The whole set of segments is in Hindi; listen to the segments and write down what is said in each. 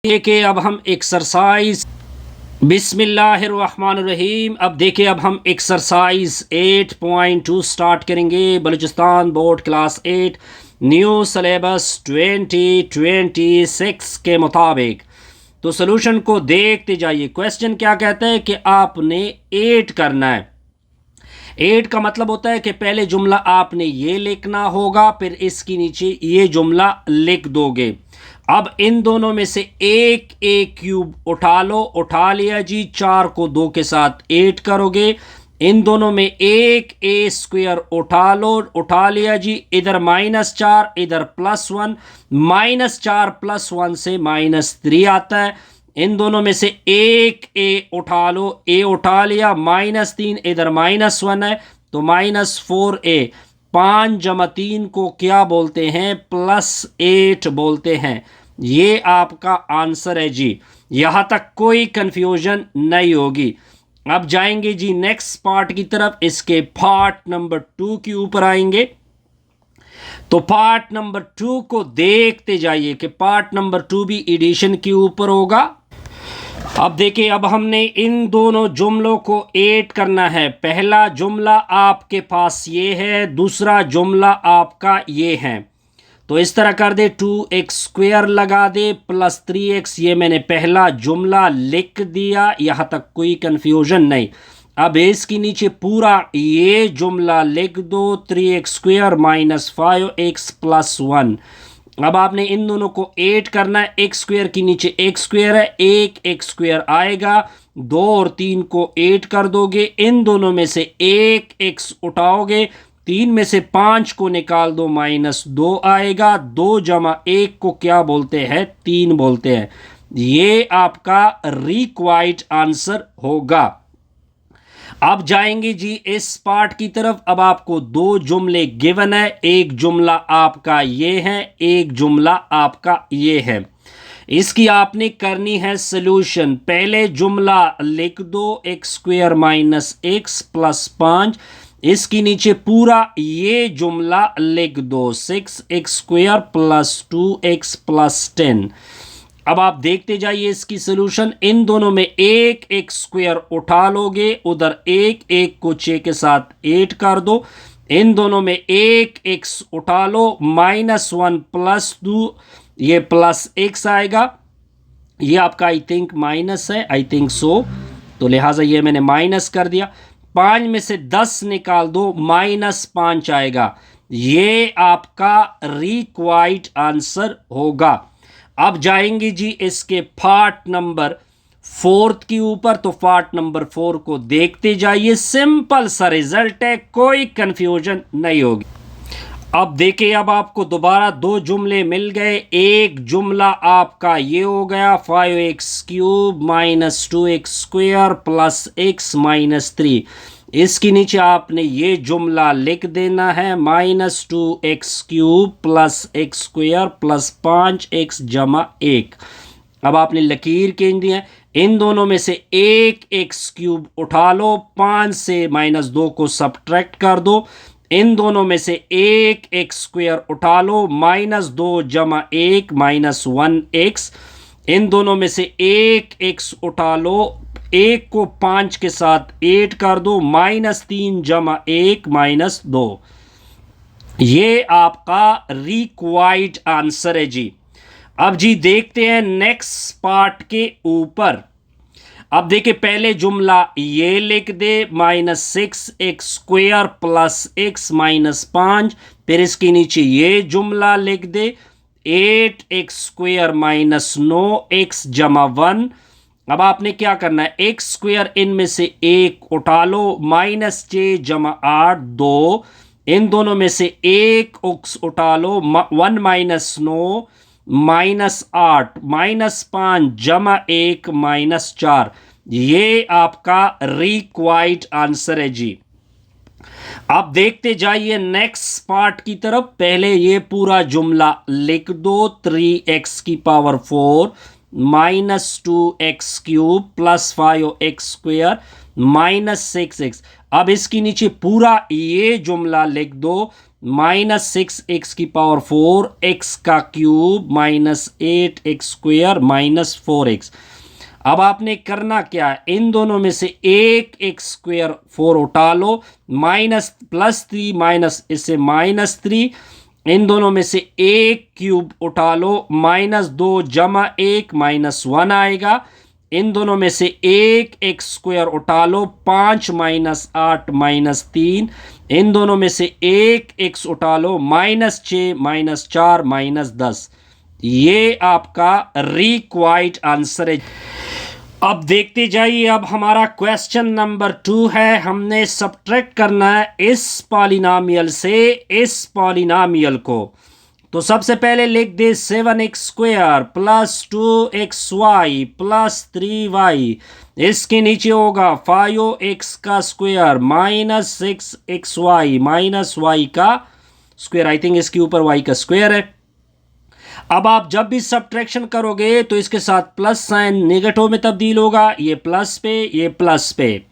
देखिए अब हम एक्सरसाइज बिस्मिल्लाहिर्रहमानिर्रहीम। अब देखिए अब हम एक्सरसाइज 8.2 स्टार्ट करेंगे। Balochistan board class 8 new syllabus 2026 के मुताबिक। तो सॉल्यूशन को देखते जाइए। क्वेश्चन क्या कहता है कि आपने 8 करना है। 8 का मतलब होता है कि पहले जुमला आपने ये लिखना होगा, फिर इसके नीचे ये जुमला लिख दोगे। अब इन दोनों में से एक ए क्यूब उठा लो। उठा लिया जी। 4 को 2 के साथ 8 करोगे। इन दोनों में एक ए स्क्वायर उठा लो। उठा लिया जी। इधर -4 इधर +1। -4 +1 से -3 आता है। इन दोनों में से एक ए उठा लो। ए उठा लिया। -3 इधर -1 है तो -4a। 5 + 3 को क्या बोलते हैं? +8 बोलते हैं। ये आपका आंसर है जी। यहां तक कोई कंफ्यूजन नहीं होगी। अब जाएंगे जी नेक्स्ट पार्ट की तरफ। इसके पार्ट नंबर 2 के ऊपर आएंगे। तो पार्ट नंबर 2 को देखते जाइए कि पार्ट नंबर 2 भी एडिशन के ऊपर होगा। अब देखिए अब हमने इन दोनों जुमलों को ऐड करना है। पहला जुमला आपके पास ये है, दूसरा जुमला आपका ये है। तो इस तरह कर दे, 2x² लगा दे +3x। ये मैंने पहला जुमला लिख दिया। यहाँ तक कोई कंफ्यूजन नहीं। अब इसके नीचे पूरा ये जुमला लिख दो, 3x² - 5x + 1। अब आपने इन दोनों को ऐड करना है। x² के नीचे x² है, एक x² आएगा। 2 और 3 को ऐड कर दोगे। इन दोनों में से एक x उठाओगे। 3 में से 5 को निकाल दो, -2 आएगा। 2 + 1 को क्या बोलते हैं? 3 बोलते हैं। ये आपका रिक्वायर्ड आंसर होगा। अब जाएंगे जी इस पार्ट की तरफ। अब आपको 2 जुमले गिवन है। एक जुमला आपका ये है, एक जुमला आपका ये है। इसकी आपने करनी है सॉल्यूशन। पहले जुमला लिख दो, x² - x + 5। इसके नीचे पूरा ये जुमला लिख दो, 6x² + 2x + 10। अब आप देखते जाइए इसकी सॉल्यूशन। इन दोनों में एक x² उठा लोगे। उधर एक को 6 के साथ 8 कर दो। इन दोनों में एक x उठा लो। -1 + 2 ये +x आएगा। ये आपका आई थिंक माइनस है, आई थिंक सो, तो लिहाजा ये मैंने माइनस कर दिया। 5 में से 10 निकाल दो, -5 आएगा। ये आपका रिक्वायर्ड आंसर होगा। अब जाएंगे जी इसके पार्ट नंबर 4 के ऊपर। तो पार्ट नंबर 4 को देखते जाइए। सिंपल सा रिजल्ट है, कोई कंफ्यूजन नहीं होगी। अब देखिए अब आपको दोबारा 2 जुमले मिल गए। एक जुमला आपका ये हो गया, 5x³ - 2x² + x - 3। इसके नीचे आपने ये जुमला लिख देना है, -2x³ + x² + 5x + 1। अब आपने लकीर खींच दी है। इन दोनों में से एक x³ उठा लो। 5 से -2 को सब्ट्रैक्ट कर दो। इन दोनों में से एक x² उठा लो। -2 + 1 -1x। इन दोनों में से एक x उठा लो। 1 को 5 के साथ 8 कर दो। -3 + 1 -2। ये आपका रिक्वायर्ड आंसर है जी। अब जी देखते हैं नेक्स्ट पार्ट के ऊपर। अब देखिए पहले जुमला ये लिख दे, -6x² + x - 5। फिर इसके नीचे ये जुमला लिख दे, 8x² - 9x + 1। अब आपने क्या करना है? x² इनमें से एक उठा लो। -6 + 8 2। इन दोनों में से एक x उठा लो। 1 - 9 -8 -5 + 1 -4। ये आपका रिक्वायर्ड आंसर है जी। अब देखते जाइए नेक्स्ट पार्ट की तरफ। पहले ये पूरा जुमला लिख दो, 3x⁴ -2x³ + 5x² - 6x। अब इसके नीचे पूरा ये जुमला लिख दो, माइनस 6x⁴ x का cube minus 8x² minus 4x। अब आपने करना क्या है, इन दोनों में से एक x² 4 उठा लो, माइनस +3 माइनस इससे -3, इन दोनों में से एक क्यूब उठा लो, -2 जमा 1 -1 आएगा। इन दोनों में से एक x² उठा लो, 5 -8 -3, इन दोनों में से एक x उठा लो, -6 -4 -10। ये आपका रिक्वायर्ड आंसर है। अब देखते जाइए, अब हमारा क्वेश्चन नंबर 2 है। हमने सब्ट्रैक्ट करना है इस पॉलिनोमियल से इस पॉलिनोमियल को। तो सबसे पहले लिख दे 7x² plus 2xy plus 3y, इसके नीचे होगा 5x का square minus 6xy minus y का स्क्वायर। आई थिंक इसके ऊपर y का स्क्वायर है। अब आप जब भी सब्ट्रैक्शन करोगे तो इसके साथ प्लस साइन नेगेटिव में तब्दील होगा, ये प्लस पे ये प्लस पे।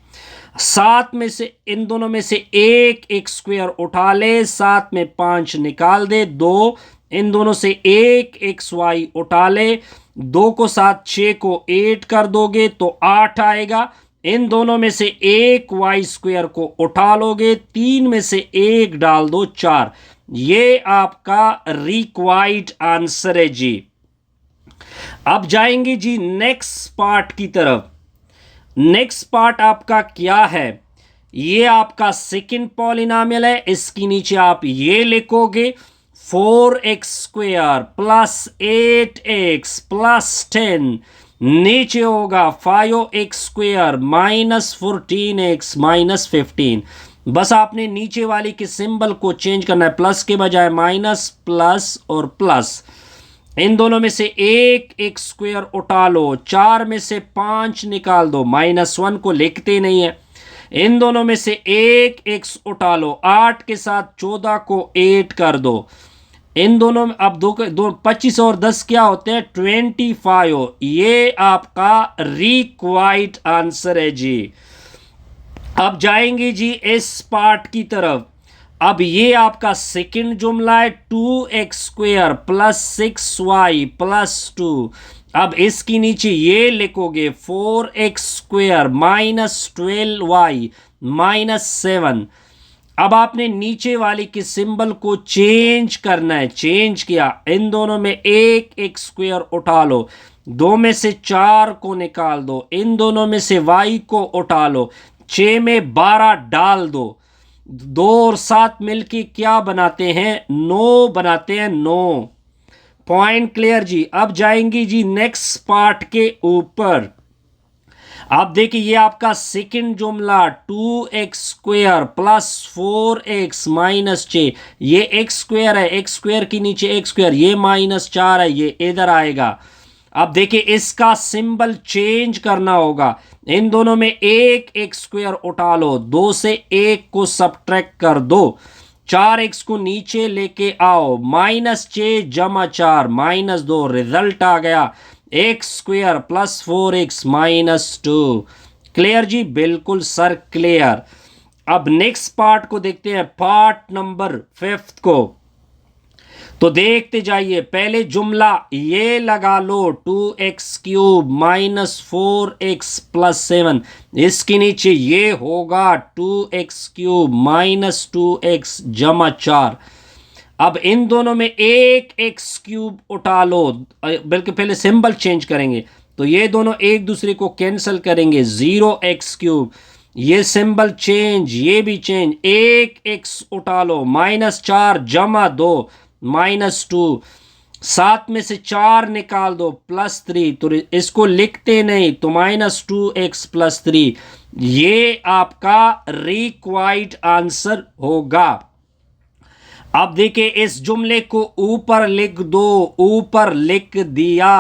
7 में से इन दोनों में से एक x² उठा ले, 7 में 5 निकाल दे 2, इन दोनों से एक xy उठा ले, 2 को 7 6 को 8 कर दोगे तो 8 आएगा। इन दोनों में से एक y² को उठा लोगे, 3 में से एक डाल दो 4। ये आपका रिक्वायर्ड आंसर है जी। अब जाएंगे जी नेक्स्ट पार्ट की तरफ। नेक्स्ट पार्ट आपका क्या है, ये आपका सेकंड पॉलिनोमियल है। इसके नीचे आप ये लिखोगे 4x² प्लस 8x प्लस 10, नीचे होगा 5x² माइनस 14x माइनस 15। बस आपने नीचे वाली के सिंबल को चेंज करना है, प्लस के बजाय माइनस, प्लस और प्लस। इन दोनों में से एक x² उठा लो, 4 में से 5 निकाल दो, -1 को लिखते नहीं है। इन दोनों में से एक x उठा लो, 8 के साथ 14 को 8 कर दो। इन दोनों में अब 25 और 10 क्या होते हैं, 25। ये आपका रिक्वायर्ड आंसर है जी। अब जाएंगे जी इस पार्ट की तरफ। अब ये आपका सेकंड जुमला है, 2x² प्लस 6y प्लस 2। अब इसके नीचे ये लिखोगे 4x² माइनस 12y माइनस 7। अब आपने नीचे वाली के सिंबल को चेंज करना है, चेंज किया। इन दोनों में एक x² उठा लो, 2 में से 4 को निकाल दो, इन दोनों में से y को उठा लो, 6 में 12 डाल दो, 2 और 7 मिलके क्या बनाते हैं, 9 बनाते हैं, 9 पॉइंट। क्लियर जी। अब जाएंगे जी नेक्स्ट पार्ट के ऊपर। आप देखिए ये आपका सेकंड जुमला 2x² प्लस 4x माइनस 6, ये x² है, x² के नीचे x², ये -4 है, ये इधर आएगा। अब देखिए इसका सिंबल चेंज करना होगा। इन दोनों में एक x² उठा लो, 2 से 1 को सब्ट्रैक्ट कर दो, 4x को नीचे लेके आओ, -6 जमा 4 -2, रिजल्ट आ गया x² plus 4x minus 2। Clear जी, बिल्कुल सर क्लियर। अब नेक्स्ट पार्ट को देखते हैं, पार्ट नंबर 5 को। तो देखते जाइए, पहले जुमला ये लगा लो 2x³ माइनस 4x प्लस 7, इसके नीचे ये होगा 2x³ माइनस 2x जमा 4। अब इन दोनों में एक x³ उठा लो, बल्कि पहले सिंबल चेंज करेंगे तो ये दोनों एक दूसरे को कैंसिल करेंगे, 0x³, ये सिंबल चेंज, ये भी चेंज, एक x उठा लो, -4 जमा 2 -2, 7 में से 4 निकाल दो, +3, तो इसको लिखते नहीं तो -2x प्लस 3। ये आपका रिक्वायर्ड आंसर होगा। अब देखिए इस जुमले को ऊपर लिख दो, ऊपर लिख दिया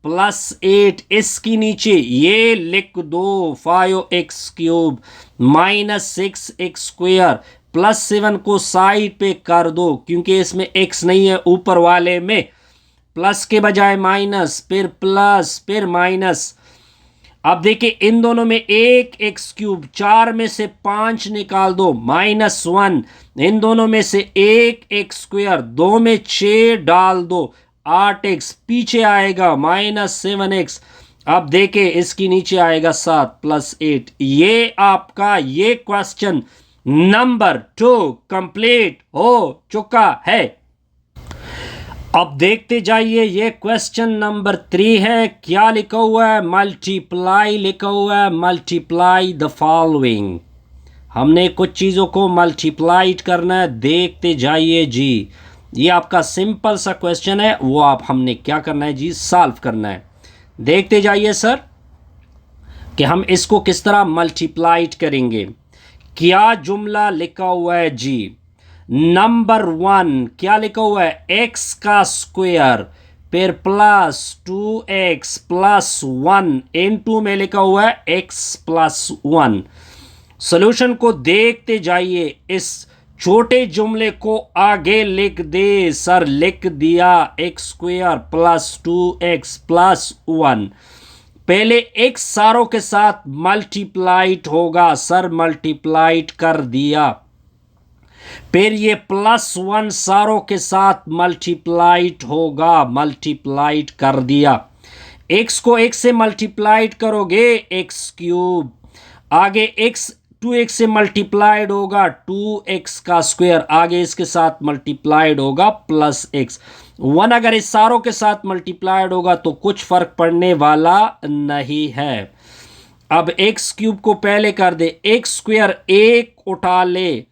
+8, इसके नीचे ये लिख दो 5x³ माइनस 6x² प्लस 7 को साइड पे कर दो, क्योंकि इसमें x नहीं है ऊपर वाले में, प्लस के बजाय माइनस, फिर प्लस, फिर माइनस। अब देखिए इन दोनों में एक एक्स क्यूब, 4 में से 5 निकाल दो -1, इन दोनों में से एक एक्स स्क्वायर, 2 में 6 डाल दो 8x, पीछे आएगा -7x। अब देखे इसकी नीचे आएगा 7 + 8। ये आपका ये क्वेश्चन नंबर 2 कंप्लीट हो चुका है। अब देखते जाइए, ये क्वेश्चन नंबर 3 है। क्या लिखा हुआ है? मल्टीप्लाई लिखा हुआ है। Multiply the following. हमने कुछ चीज़ों को मल्टीप्लाई करना है। देखते जाइए जी, ये आपका सिंपल सा क्वेश्चन है, वो आप हमने क्या करना है जी, सॉल्व करना है। देखते जाइए सर कि हम इसको किस तरह मल्टीप्लाई करेंगे। क्या जुमला लिखा हुआ है जी? नंबर 1 क्या लिखा हुआ है? x का स्क्वायर फिर +2x + 1 इनटू में लिखा हुआ है x + 1। सॉल्यूशन को देखते जाइए। इस छोटे जुमले को आगे लिख दे। सर लिख दिया, x² + 2x + 1। पहले x सारों के साथ मल्टीप्लाइड होगा। सर मल्टीप्लाइड कर दिया। फिर ये +1 सारों के साथ मल्टीप्लाइड होगा। मल्टीप्लाइड कर दिया। x को x से मल्टीप्लाइड करोगे x³। आगे x 2x से मल्टीप्लाइड होगा 2x का स्क्वायर। आगे इसके साथ मल्टीप्लाइड होगा +x। 1 अगर इस सारों के साथ मल्टीप्लाइड होगा तो कुछ फर्क पड़ने वाला नहीं है। अब x³ को पहले कर दे। x² 1 उठा ले,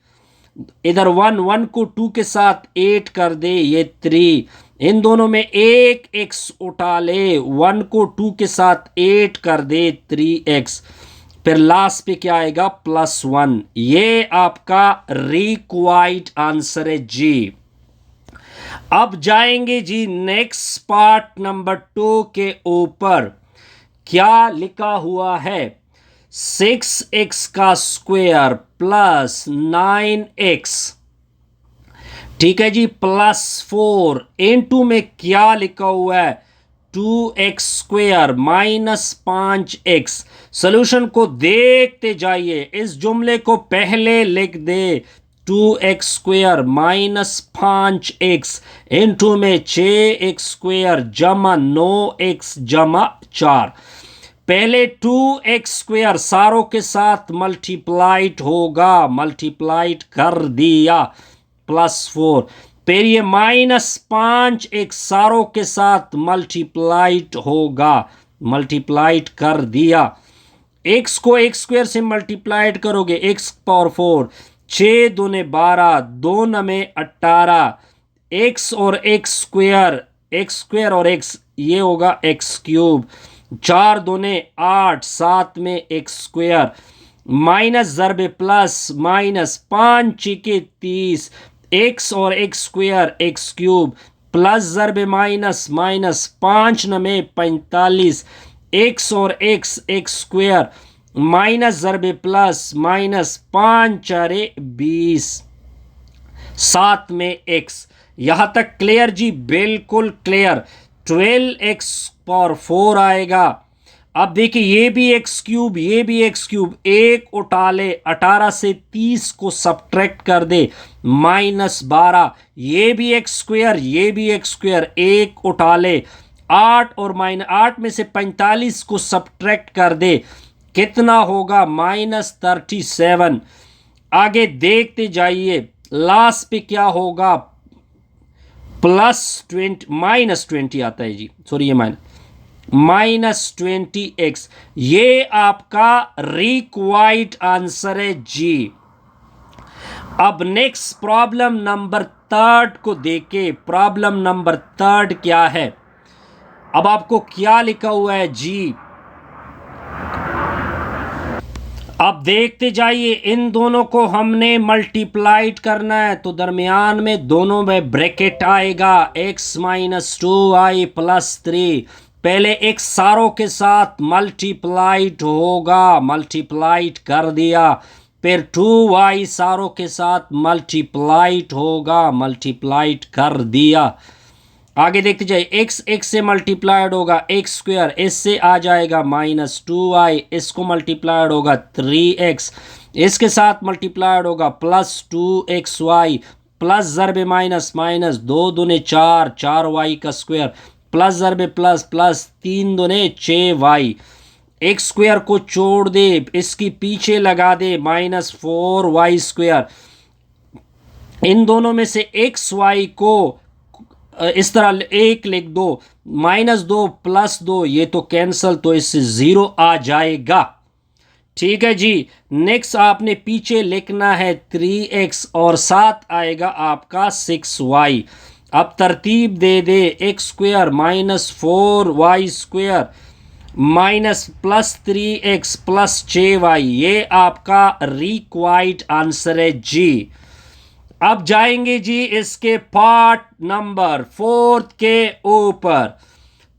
इधर 1 को 2 के साथ 8 कर दे, ये 3। इन दोनों में एक x उठा ले, 1 को 2 के साथ 8 कर दे, 3x। फिर लास्ट पे क्या आएगा? +1। ये आपका रिक्वायर्ड आंसर है जी। अब जाएंगे जी नेक्स्ट पार्ट नंबर 2 के ऊपर। क्या लिखा हुआ है? 6x का स्क्वायर +9x, ठीक है जी, +4 इनटू में क्या लिखा हुआ है? 2x² -5x। सॉल्यूशन को देखते जाइए। इस जुमले को पहले लिख दे। 2x² -5x इनटू में 6x² जमा 9x जमा 4। पहले 2x² सारों के साथ मल्टीप्लाइड होगा। मल्टीप्लाइड कर दिया +4। फिर ये -5x सारों के साथ मल्टीप्लाइड होगा। मल्टीप्लाइड कर दिया। x को x² से मल्टीप्लाइड करोगे x⁴। 6 दूने 12, 2 में 18। x और x² और x ये होगा x³। 4 दूने 8, 7 में x²। माइनस ज़रबे प्लस माइनस, 5 के 30। x और x² x³ प्लस ज़रबे माइनस माइनस, 5 में 45। x और x² माइनस ज़रबे प्लस माइनस, 5 4 20, 7 में x। यहाँ तक क्लियर जी? बिल्कुल क्लियर। 12x⁴ आएगा। अब देखिए ये भी x³ ये भी x³, एक उठा ले, 18 से 30 को सब्ट्रैक्ट कर दे, -12। ये भी x² ये भी x², एक उठा ले, 8 और -8 में से 45 को सब्ट्रैक्ट कर दे, कितना होगा? -37। आगे देखते जाइए, लास्ट पे क्या होगा? -20 आता है जी, सॉरी ये -20x। ये आपका रिक्वायर्ड आंसर है जी। अब नेक्स्ट प्रॉब्लम नंबर 3 को देखें। प्रॉब्लम नंबर 3 क्या है? अब आपको क्या लिखा हुआ है जी? अब देखते जाइए, इन दोनों को हमने मल्टीप्लाइड करना है तो दरमियान में दोनों में ब्रैकेट आएगा। x - 2y + 3। पहले x सारों के साथ मल्टीप्लाइड होगा। मल्टीप्लाइड कर दिया। फिर 2y सारों के साथ मल्टीप्लाइड होगा। मल्टीप्लाइड कर दिया। आगे देखते जाइए, x x से मल्टीप्लाइड होगा एक्स स्क्वायर, इससे आ जाएगा -2y, इसको मल्टीप्लाइड होगा 3x, इसके साथ मल्टीप्लाइड होगा +2xy, प्लस ज़रबे माइनस माइनस, 2 दूने 4, 4y का स्क्वायर, प्लस ज़रबे प्लस प्लस, 3 दूने 6y, एक्स स्क्वायर को छोड़ दे, इसकी पीछे लगा दे -4y²। इन दोनों में से एक्स वाई को इस तरह एक लिख दो, -2 +2, ये तो कैंसल, तो इससे 0 आ जाएगा। ठीक है जी। नेक्स्ट आपने पीछे लिखना है 3x और साथ आएगा आपका 6y। अब तरतीब दे दे, x² -4y² +3x +6y, ये आपका रिक्वायर्ड आंसर है जी। अब जाएंगे जी इसके पार्ट नंबर 4 के ऊपर।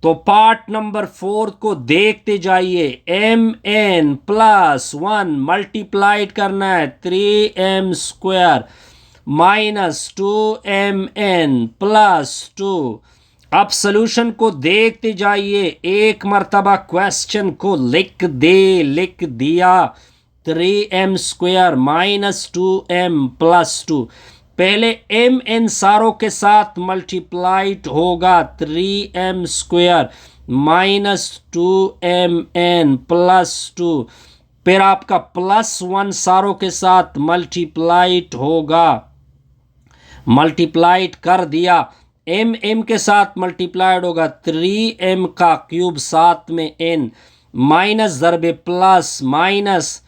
तो पार्ट नंबर 4 को देखते जाइए। mn + 1 मल्टीप्लाइड करना है 3m² -2mn + 2। अब सॉल्यूशन को देखते जाइए, एक मर्तबा क्वेश्चन को लिख दिया 3m² -2m + 2। पहले mn सारों के साथ मल्टीप्लाइड होगा 3m² -2mn + 2। फिर आपका +1 सारों के साथ मल्टीप्लाइड होगा, मल्टीप्लाइड कर दिया, m के साथ मल्टीप्लाइड होगा 3m³ साथ में n, माइनस ज़रबे प्लस माइनस,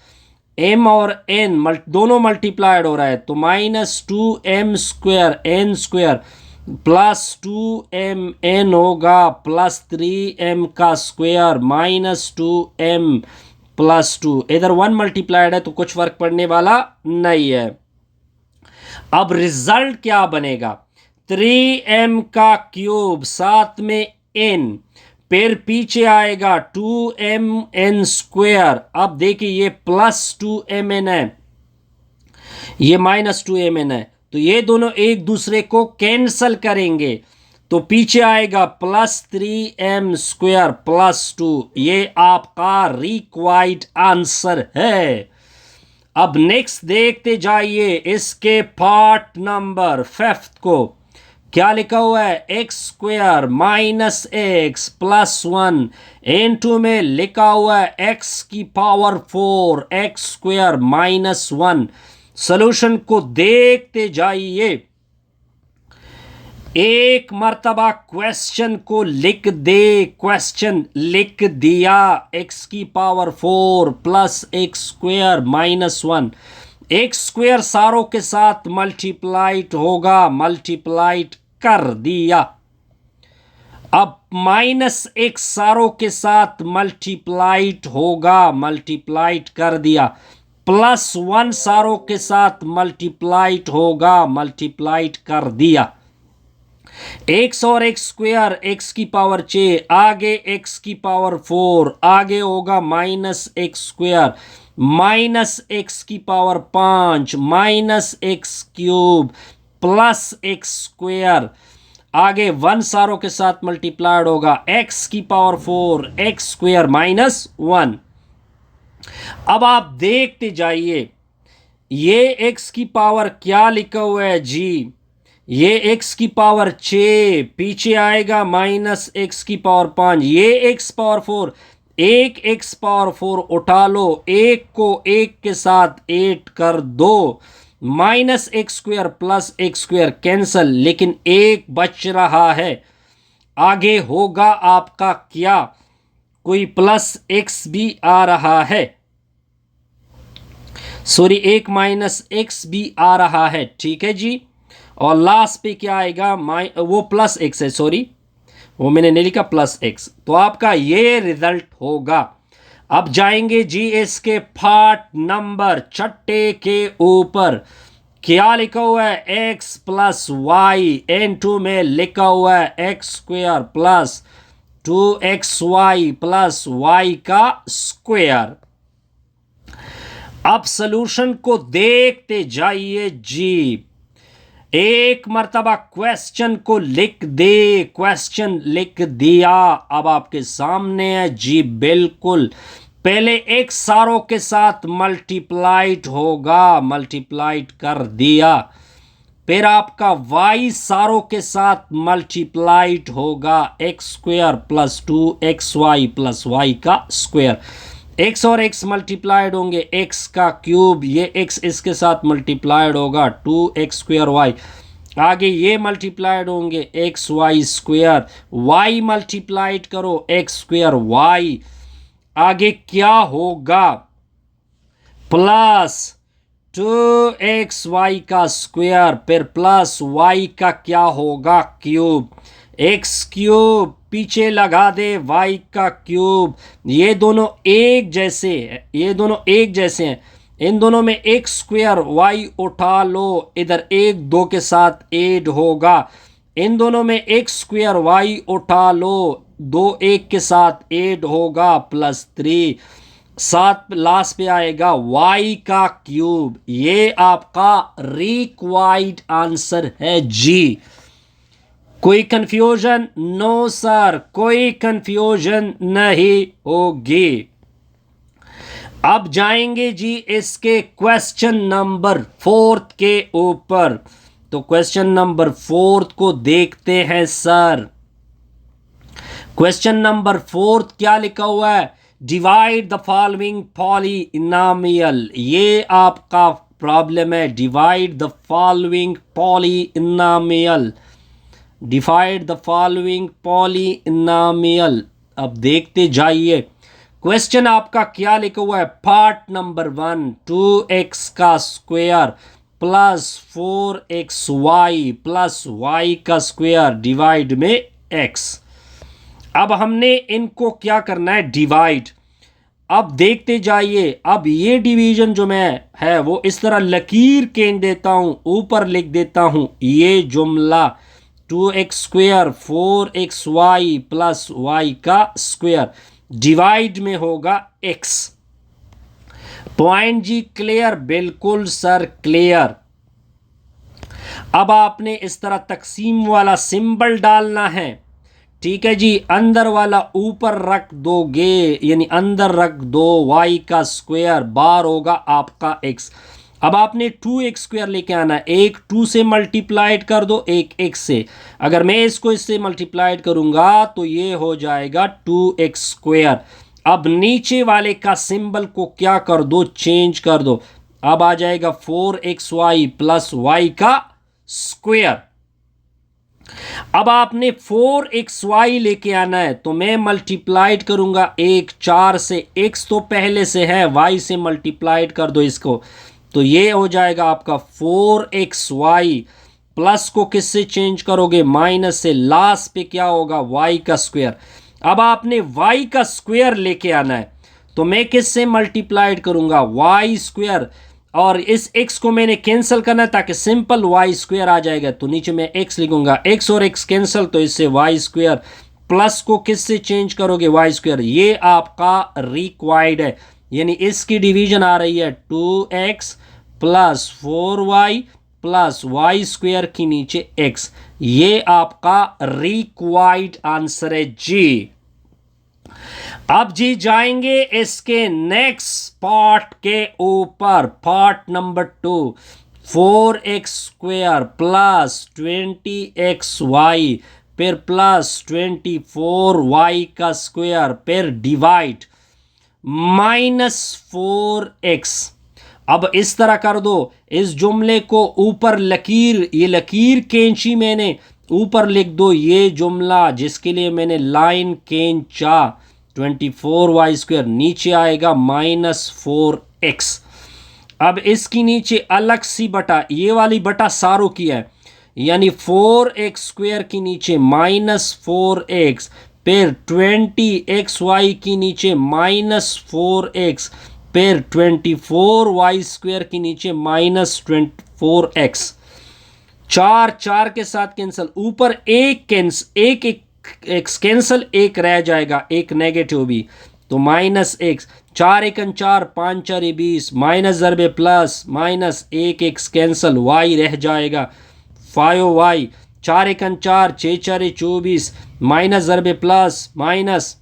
m और n दोनों मल्टीप्लाइड हो रहा है, तो -2m² n² +2mn होगा +3m² -2m + 2। इधर 1 मल्टीप्लाइड है तो कुछ फर्क पड़ने वाला नहीं है। अब रिजल्ट क्या बनेगा, 3m³ साथ में n, फिर पीछे आएगा 2mn²। अब देखिए ये +2mn है, ये -2mn है, तो ये दोनों एक दूसरे को कैंसल करेंगे, तो पीछे आएगा +3m² + 2। ये आपका रिक्वायर्ड आंसर है। अब नेक्स्ट देखते जाइए इसके पार्ट नंबर 5 को। क्या लिखा हुआ है, x² -x +1, इनटू में लिखा हुआ है x⁴ x² -1। सॉल्यूशन को देखते जाइए, एक मर्तबा क्वेश्चन को लिख दे, क्वेश्चन लिख दिया x⁴ x² -1, x² सारों के साथ मल्टीप्लाइड होगा, मल्टीप्लाइड कर दिया। अब -x सारों के साथ मल्टीप्लाइड होगा, मल्टीप्लाइड कर दिया, +1 सारों के साथ मल्टीप्लाइड होगा, मल्टीप्लाइड कर दिया। x और x², x⁴, आगे x⁴, आगे होगा -x² -x⁵ -x³ +x², आगे 1 सारों के साथ मल्टीप्लाइड होगा x⁴ x² -1। अब आप देखते जाइए, ये x⁴ क्या लिखा हुआ है जी, ये x⁴, पीछे आएगा -x⁵, ये x⁴, एक x⁴ उठा लो, एक को एक के साथ 8 कर दो, -x² x² कैंसल, लेकिन एक बच रहा है। आगे होगा आपका क्या, कोई +x भी आ रहा है, सॉरी एक -x भी आ रहा है, ठीक है जी। और लास्ट पे क्या आएगा, वो +x है, सॉरी वो मैंने नहीं लिखा +x, तो आपका ये रिजल्ट होगा। अब जाएंगे जी इसके पार्ट नंबर 6 के ऊपर। क्या लिखा हुआ है, x + y, n2 में लिखा हुआ है x² +2xy + y²। अब सॉल्यूशन को देखते जाइए जी। एक मर्तबा क्वेश्चन को लिख दे, क्वेश्चन लिख दिया, अब आपके सामने है जी। बिल्कुल, पहले x सारों के साथ मल्टीप्लाइड होगा, मल्टीप्लाइड कर दिया, फिर आपका y सारों के साथ मल्टीप्लाइड होगा, x square plus 2xy plus y का स्क्वायर। x और x मल्टीप्लाइड होंगे, x का क्यूब, ये x इसके साथ मल्टीप्लाइड होगा, 2x स्क्वायर y। आगे ये मल्टीप्लाइड होंगे, x y square, y multiplied करो, एक्स स्क्वायर y। आगे क्या होगा, प्लस 2xy का स्क्वायर, फिर प्लस y का क्या होगा, क्यूब, x क्यूब, पीछे लगा दे y का क्यूब। ये दोनों एक जैसे हैं, ये दोनों एक जैसे हैं, इन दोनों में x स्क्वायर y उठा लो, इधर एक दो के साथ ऐड होगा, इन दोनों में x स्क्वायर y उठा लो, दो एक के साथ ऐड होगा, प्लस 3, सात लास्ट पे आएगा y का क्यूब। ये आपका रिक्वायर्ड आंसर है जी। कोई कंफ्यूजन? नो सर, कोई कंफ्यूजन नहीं होगी। अब जाएंगे जी इसके क्वेश्चन नंबर 4 के ऊपर। तो क्वेश्चन नंबर 4 को देखते हैं सर। क्वेश्चन नंबर 4 क्या लिखा हुआ है, डिवाइड द फॉलोइंग पॉलीनॉमियल। ये आपका प्रॉब्लम है, divide the following polynomial, divide the following polynomial. अब देखते जाइए, क्वेश्चन आपका क्या लिखा हुआ है, पार्ट नंबर 1, 2x का square plus 4xy plus y का स्क्वायर डिवाइड में x। अब हमने इनको क्या करना है, डिवाइड। अब देखते जाइए, अब ये डिवीजन जो मैं है वो इस तरह लकीर खींच देता हूं, ऊपर लिख देता हूं, ये जुमला 2x square 4xy plus y का स्क्वायर डिवाइड में होगा x। पॉइंट जी क्लियर? बिल्कुल सर क्लियर। अब आपने इस तरह तकसीम वाला सिंबल डालना है, ठीक है जी। अंदर वाला ऊपर रख दोगे, यानी अंदर रख दो y का स्क्वायर, बार होगा आपका x। अब आपने 2x स्क्वायर लेके आना है, एक 2 से मल्टीप्लाइड कर दो, एक x से। अगर मैं इसको इससे मल्टीप्लाइड करूंगा तो ये हो जाएगा 2x स्क्वायर। अब नीचे वाले का सिंबल को क्या कर दो, चेंज कर दो। अब आ जाएगा 4xy प्लस y का स्क्वायर। अब आपने 4xy लेके आना है, तो मैं मल्टीप्लाइड करूंगा, एक 4 से, x तो पहले से है, y से मल्टीप्लाइड कर दो इसको, तो ये हो जाएगा आपका 4xy। प्लस को किससे चेंज करोगे, माइनस से, लास्ट पे क्या होगा, y का स्क्वायर। अब आपने y का स्क्वायर लेके आना है, तो मैं किससे मल्टीप्लाइड करूंगा, y स्क्वायर, और इस x को मैंने कैंसिल करना है ताकि सिंपल y स्क्वायर आ जाएगा, तो नीचे मैं x लिखूंगा, x और x कैंसिल, तो इससे y स्क्वायर। प्लस को किससे चेंज करोगे, y स्क्वायर। ये आपका रिक्वायर्ड है, यानी इसकी डिवीजन आ रही है 2x plus 4y plus y square की नीचे x। ये आपका रिक्वायर्ड आंसर है जी। अब जी जाएंगे इसके नेक्स्ट पार्ट के ऊपर, part number 2, 4x square plus 20xy फिर प्लस 24y का स्क्वायर फिर डिवाइड -4x। अब इस तरह कर दो, इस जुमले को ऊपर लकीर, ये लकीर खींची मैंने, ऊपर लिख दो ये जुमला जिसके लिए मैंने लाइन खींचा, 24y स्क्वायर, नीचे आएगा -4x। अब इसकी नीचे अलग सी बटा, ये वाली बटा सारों की है, यानी 4x स्क्वायर की नीचे -4x फिर 20xy की नीचे -4x फिर 24y स्क्वायर की नीचे -24x। 4 4 के साथ कैंसिल, ऊपर एक कैंसिल, एक रह जाएगा, एक नेगेटिव भी, तो -x। 4 1 4, 5 4 20, माइनस ज़रबे प्लस, -1 x कैंसिल, y रह जाएगा 5y, 4 एकन 4, 6 4 24, माइनस ज़रबे प्लस माइनस,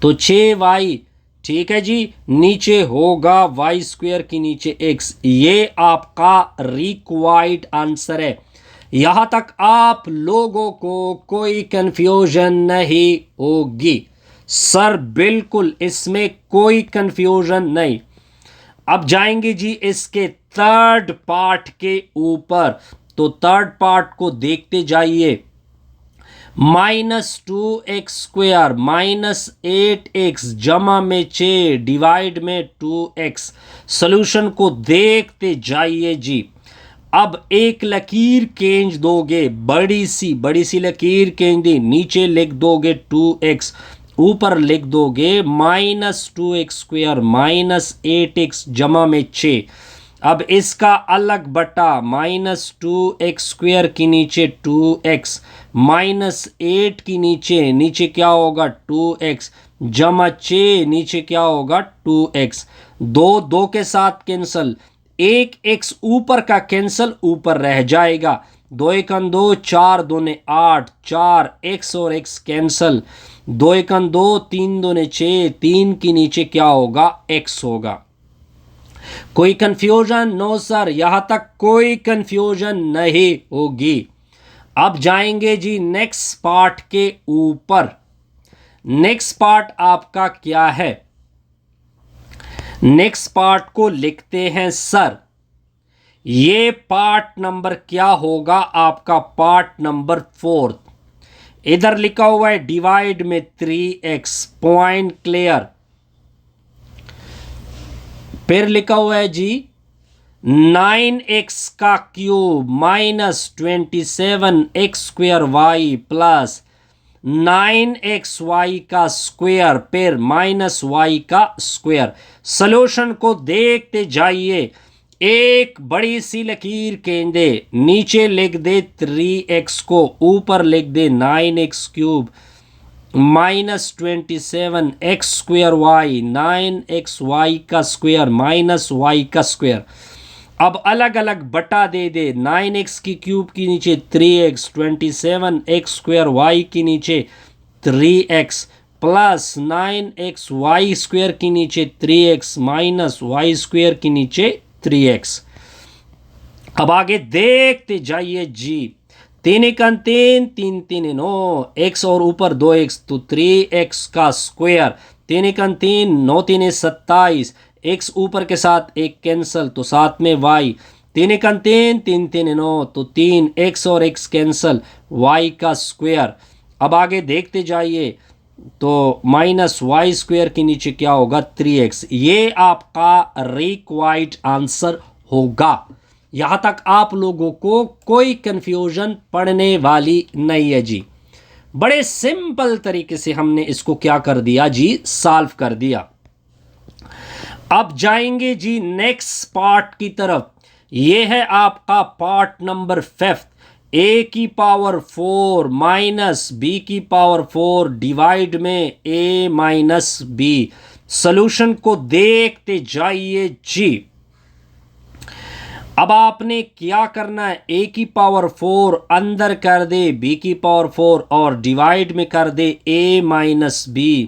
तो 6y, ठीक है जी। नीचे होगा वाई स्क्वायर की नीचे x। ये आपका रिक्वायर्ड आंसर है। यहां तक आप लोगों को कोई कंफ्यूजन नहीं होगी सर, बिल्कुल इसमें कोई कंफ्यूजन नहीं। अब जाएंगे जी इसके थर्ड पार्ट के ऊपर, तो थर्ड पार्ट को देखते जाइए। -2x² -8x जमा में 6 डिवाइड में 2x। सॉल्यूशन को देखते जाइए जी। अब एक लकीर खींच दोगे, बड़ी सी लकीर खींच दी, नीचे लिख दोगे 2x, ऊपर लिख दोगे -2x² -8x जमा में 6। अब इसका अलग बटा -2x² की नीचे 2x -8 की नीचे क्या होगा 2x जमा 6 नीचे क्या होगा 2x। दो के साथ कैंसल, एक x ऊपर का कैंसल ऊपर रह जाएगा, 2 एकन 2, 4 दूने 8, 4 x और x कैंसल, 2 एकन 2, 3 दूने 6, 3 की नीचे क्या होगा x होगा। कोई कंफ्यूजन? नो सर, यहां तक कोई कंफ्यूजन नहीं होगी। अब जाएंगे जी नेक्स्ट पार्ट के ऊपर। नेक्स्ट पार्ट आपका क्या है? नेक्स्ट पार्ट को लिखते हैं सर, ये पार्ट नंबर क्या होगा आपका? Part number 4। इधर लिखा हुआ है डिवाइड में 3x, पॉइंट क्लियर। फिर लिखा हुआ है जी 9x का क्यूब -27x² प्लस 9xy का स्क्वायर, फिर -y का स्क्वायर। सॉल्यूशन को देखते जाइए। एक बड़ी सी लकीर खींच दे, नीचे लिख दे 3x को, ऊपर लिख दे 9x³ -27x² 9xy का स्क्वायर -y का स्क्वायर। अब अलग अलग बटा दे दे, 9x की क्यूब की नीचे 3x, 27x² की नीचे 3x प्लस 9xy² की नीचे 3x -y² की नीचे 3x। अब आगे देखते जाइए जी। 3 एकन 3, 3 3 9 x और ऊपर 2x, तो 3x का स्क्वायर। 3 एकन 3, 9 3 27, x ऊपर के साथ एक कैंसल, तो साथ में y। 3 एकन 3, 3 3 9, तो 3 x और x कैंसल, y का स्क्वायर। अब आगे देखते जाइए, तो -y² के नीचे क्या होगा 3x। ये आपका रिक्वायर्ड आंसर होगा। यहां तक आप लोगों को कोई कंफ्यूजन पड़ने वाली नहीं है जी। बड़े सिंपल तरीके से हमने इसको क्या कर दिया जी, सॉल्व कर दिया। अब जाएंगे जी नेक्स्ट पार्ट की तरफ। ये है आपका part number 5। a⁴ minus b⁴ divide में a - b। सॉल्यूशन को देखते जाइए जी। अब आपने क्या करना है, a⁴ अंदर कर दे b⁴ और डिवाइड में कर दे a - b।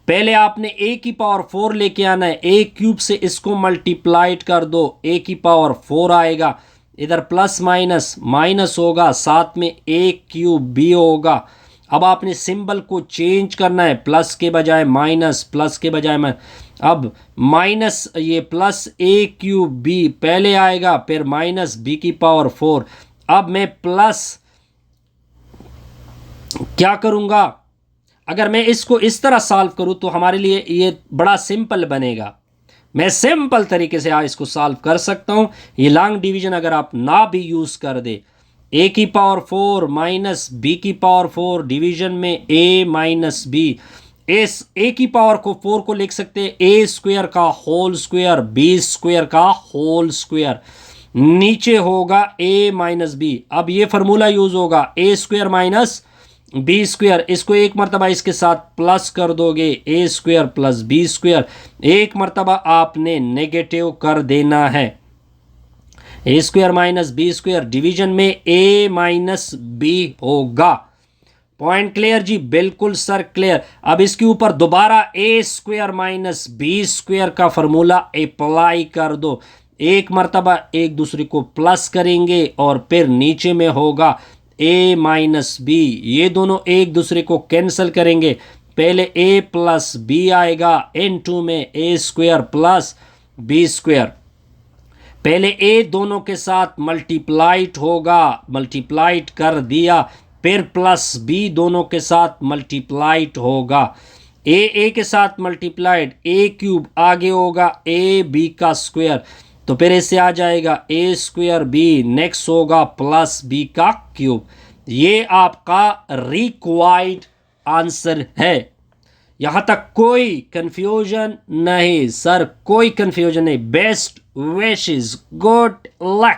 पहले आपने a⁴ लेके आना है, a³ से इसको मल्टीप्लाइड कर दो, a⁴ आएगा, इधर प्लस माइनस माइनस होगा, साथ में a³ b होगा। अब आपने सिंबल को चेंज करना है, प्लस के बजाय माइनस, प्लस के बजाय माइनस। अब माइनस ये प्लस a³ b पहले आएगा, फिर माइनस b⁴। अब मैं प्लस क्या करूंगा, अगर मैं इसको इस तरह सॉल्व करूं तो हमारे लिए ये बड़ा सिंपल बनेगा। मैं सिंपल तरीके से इसको सॉल्व कर सकता हूं। ये लॉन्ग डिवीजन अगर आप ना भी यूज कर दे, a⁴ माइनस b⁴ डिवीजन में a - b। इस a⁴ को 4 को लिख सकते हैं a² का होल स्क्वायर, b² का होल स्क्वायर। नीचे होगा a - b। अब ये फार्मूला यूज होगा a² - b²। इसको एक मरतबा इसके साथ प्लस कर दोगे, a² + b²। एक मरतबा आपने नेगेटिव कर देना है। A square minus B square, division में ए माइनस बी होगा। पॉइंट क्लियर जी? बिल्कुल सर क्लियर। अब इसके ऊपर दोबारा A square minus B square का फॉर्मूला अप्लाई कर दो। एक मर्तबा एक दूसरे को प्लस करेंगे और फिर नीचे में होगा ए माइनस बी, ये दोनों एक दूसरे को कैंसिल करेंगे। पहले ए प्लस बी आएगा, इनटू में ए स्क्वायर प्लस बी स्क्वायर। पहले ए दोनों के साथ मल्टीप्लाइड होगा, मल्टीप्लाइड कर दिया, फिर प्लस बी दोनों के साथ मल्टीप्लाइड होगा। ए के साथ मल्टीप्लाइड, ए क्यूब आगे होगा ए बी का स्क्वायर, तो फिर इससे आ जाएगा ए स्क्वायर बी, नेक्स्ट होगा प्लस बी का क्यूब। ये आपका रिक्वायर्ड आंसर है। यहां तक कोई कंफ्यूजन नहीं सर, कोई कंफ्यूजन नहीं। Best wishes, good luck.